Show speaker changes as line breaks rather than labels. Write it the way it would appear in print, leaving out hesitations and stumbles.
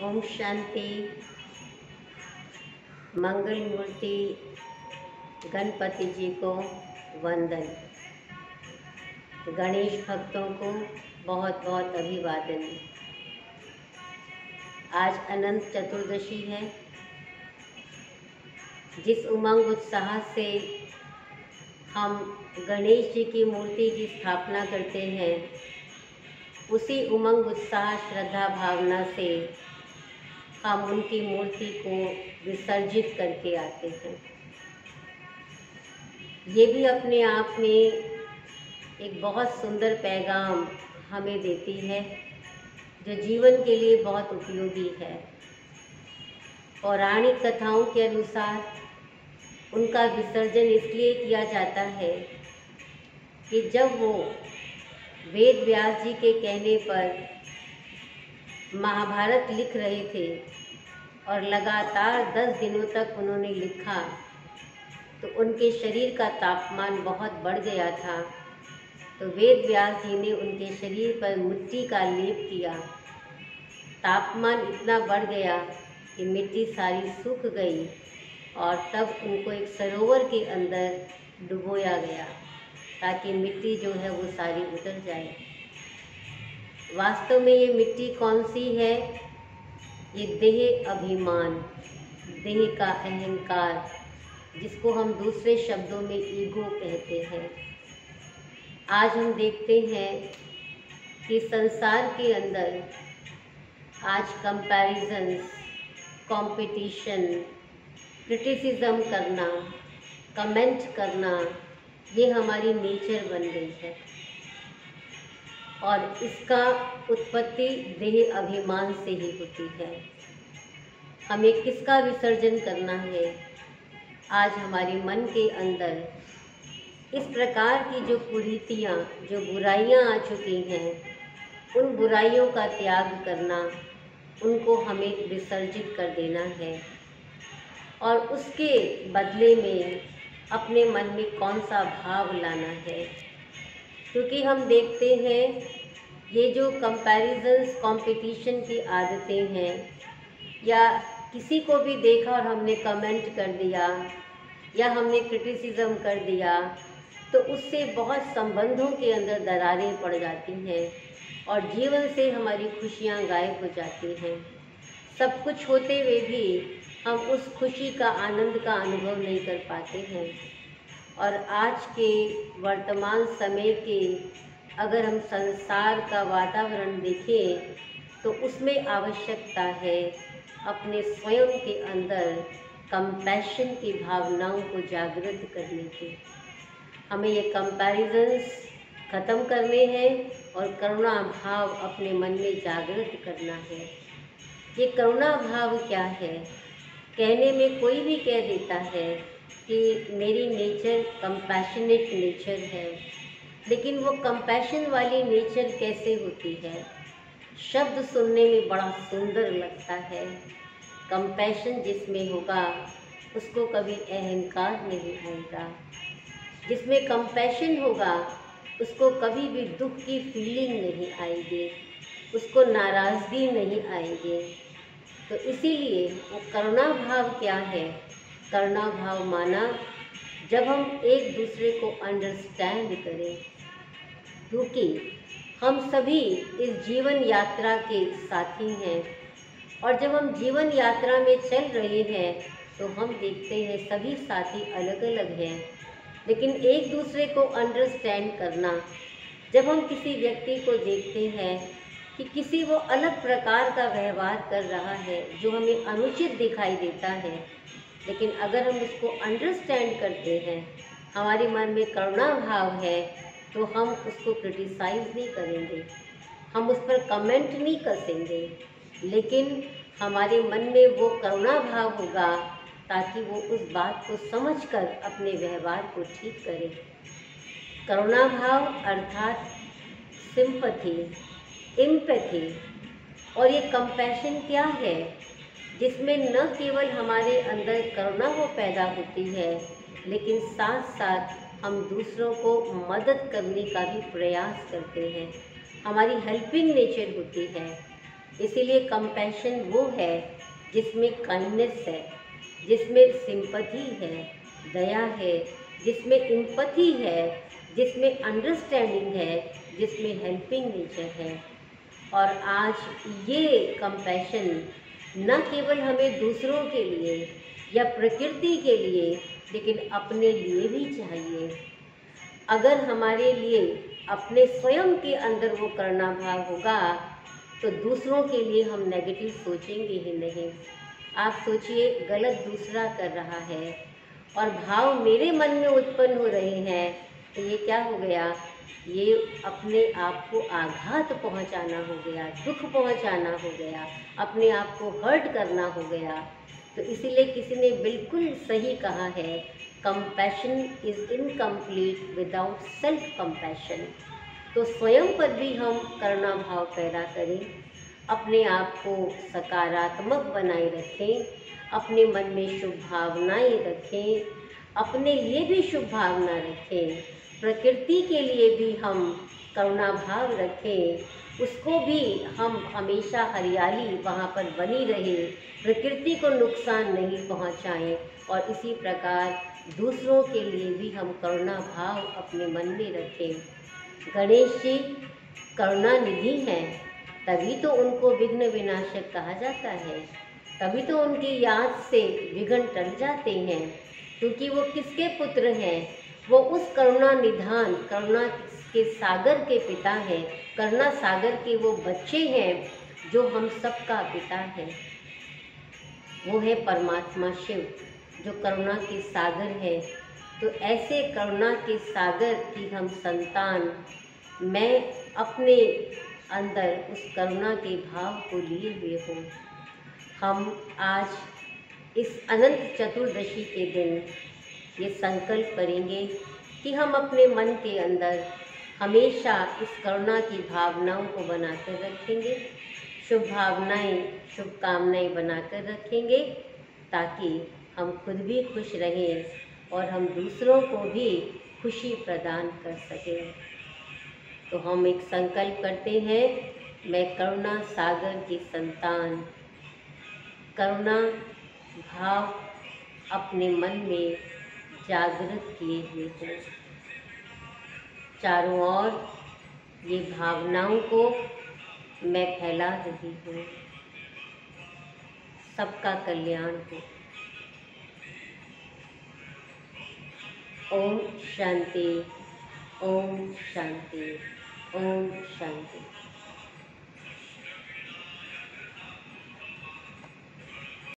ओम शांति। मंगल मूर्ति गणपति जी को वंदन। गणेश भक्तों को बहुत बहुत अभिवादन। आज अनंत चतुर्दशी है। जिस उमंग उत्साह से हम गणेश जी की मूर्ति की स्थापना करते हैं, उसी उमंग उत्साह श्रद्धा भावना से हम उनकी मूर्ति को विसर्जित करके आते हैं। ये भी अपने आप में एक बहुत सुंदर पैगाम हमें देती है, जो जीवन के लिए बहुत उपयोगी है। पौराणिक कथाओं के अनुसार उनका विसर्जन इसलिए किया जाता है कि जब वो वेद व्यास जी के कहने पर महाभारत लिख रहे थे और लगातार 10 दिनों तक उन्होंने लिखा, तो उनके शरीर का तापमान बहुत बढ़ गया था। तो वेद व्यास जी ने उनके शरीर पर मिट्टी का लेप किया। तापमान इतना बढ़ गया कि मिट्टी सारी सूख गई और तब उनको एक सरोवर के अंदर डुबोया गया, ताकि मिट्टी जो है वो सारी उतर जाए। वास्तव में ये मिट्टी कौन सी है? ये देह अभिमान, देह का अहंकार, जिसको हम दूसरे शब्दों में ईगो कहते हैं। आज हम देखते हैं कि संसार के अंदर आज कंपैरिजन्स, कंपटीशन, क्रिटिसिज्म करना, कमेंट करना, ये हमारी नेचर बन गई है। और इसका उत्पत्ति देह अभिमान से ही होती है। हमें किसका विसर्जन करना है? आज हमारे मन के अंदर इस प्रकार की जो कुरीतियाँ, जो बुराइयाँ आ चुकी हैं, उन बुराइयों का त्याग करना, उनको हमें विसर्जित कर देना है। और उसके बदले में अपने मन में कौन सा भाव लाना है? क्योंकि हम देखते हैं ये जो कंपैरिजन्स, कंपटीशन की आदतें हैं, या किसी को भी देखा और हमने कमेंट कर दिया या हमने क्रिटिसिज्म कर दिया, तो उससे बहुत संबंधों के अंदर दरारें पड़ जाती हैं और जीवन से हमारी खुशियाँ गायब हो जाती हैं। सब कुछ होते हुए भी हम उस खुशी का, आनंद का अनुभव नहीं कर पाते हैं। और आज के वर्तमान समय के अगर हम संसार का वातावरण देखें, तो उसमें आवश्यकता है अपने स्वयं के अंदर कंपैशन की भावनाओं को जागृत करने की। हमें ये कंपैरिजन्स ख़त्म करने हैं और करुणा भाव अपने मन में जागृत करना है। ये करुणा भाव क्या है? कहने में कोई भी कह देता है कि मेरी नेचर कंपैशनेट नेचर है, लेकिन वो कंपैशन वाली नेचर कैसे होती है? शब्द सुनने में बड़ा सुंदर लगता है। कंपैशन जिसमें होगा उसको कभी अहंकार नहीं आएगा। जिसमें कंपैशन होगा उसको कभी भी दुख की फीलिंग नहीं आएगी, उसको नाराज़गी नहीं आएगी। तो इसीलिए वो करुणा भाव क्या है? करुणा भाव माना जब हम एक दूसरे को अंडरस्टैंड करें, क्योंकि हम सभी इस जीवन यात्रा के साथी हैं। और जब हम जीवन यात्रा में चल रहे हैं तो हम देखते हैं सभी साथी अलग अलग हैं, लेकिन एक दूसरे को अंडरस्टैंड करना, जब हम किसी व्यक्ति को देखते हैं कि किसी वो अलग प्रकार का व्यवहार कर रहा है जो हमें अनुचित दिखाई देता है, लेकिन अगर हम उसको अंडरस्टैंड करते हैं, हमारे मन में करुणा भाव है, तो हम उसको क्रिटिसाइज़ नहीं करेंगे, हम उस पर कमेंट नहीं कसेंगे, लेकिन हमारे मन में वो करुणा भाव होगा ताकि वो उस बात को समझकर अपने व्यवहार को ठीक करे। करुणा भाव अर्थात सिंपैथी, एम्पैथी। और ये कंपैशन क्या है? जिसमें न केवल हमारे अंदर करुणा वो पैदा होती है, लेकिन साथ साथ हम दूसरों को मदद करने का भी प्रयास करते हैं। हमारी हेल्पिंग नेचर होती है। इसीलिए कंपैशन वो है जिसमें काइंडनेस है, जिसमें सिंपैथी है, दया है, जिसमें एम्पैथी है, जिसमें अंडरस्टैंडिंग है, जिसमें हेल्पिंग नेचर है। और आज ये कंपैशन न केवल हमें दूसरों के लिए या प्रकृति के लिए, लेकिन अपने लिए भी चाहिए। अगर हमारे लिए अपने स्वयं के अंदर वो करना भाव होगा तो दूसरों के लिए हम नेगेटिव सोचेंगे ही नहीं। आप सोचिए, गलत दूसरा कर रहा है और भाव मेरे मन में उत्पन्न हो रहे हैं, तो ये क्या हो गया? ये अपने आप को आघात पहुंचाना हो गया, दुख पहुंचाना हो गया, अपने आप को हर्ट करना हो गया। तो इसीलिए किसी ने बिल्कुल सही कहा है, compassion is incomplete without self compassion. तो स्वयं पर भी हम करुणा भाव पैदा करें, अपने आप को सकारात्मक बनाए रखें, अपने मन में शुभ भावनाएं रखें, अपने लिए भी शुभ भावना रखें, प्रकृति के लिए भी हम करुणा भाव रखें, उसको भी हम हमेशा हरियाली वहाँ पर बनी रहे, प्रकृति को नुकसान नहीं पहुँचाएं। और इसी प्रकार दूसरों के लिए भी हम करुणा भाव अपने मन में रखें। गणेश जी करुणा निधि हैं, तभी तो उनको विघ्न विनाशक कहा जाता है, तभी तो उनकी याद से विघ्न टल जाते हैं, क्योंकि वो किसके पुत्र हैं? वो उस करुणा निधान, करुणा के सागर के पिता हैं, करुणा सागर के वो बच्चे हैं जो हम सबका पिता है। वो है परमात्मा शिव जो करुणा के सागर है। तो ऐसे करुणा के सागर की हम संतान, मैं अपने अंदर उस करुणा के भाव को लिए हुए हूँ। हम आज इस अनंत चतुर्दशी के दिन ये संकल्प करेंगे कि हम अपने मन के अंदर हमेशा इस करुणा की भावनाओं को बनाकर रखेंगे, शुभ भावनाएं, शुभकामनाएं बनाकर रखेंगे, ताकि हम खुद भी खुश रहें और हम दूसरों को भी खुशी प्रदान कर सकें। तो हम एक संकल्प करते हैं, मैं करुणा सागर की संतान, करुणा भाव अपने मन में जागृत किए हुए हूँ। चारों ओर ये भावनाओं को मैं फैला रही हूँ। सबका कल्याण हो। ओम शांति, ओम शांति, ओम शांति।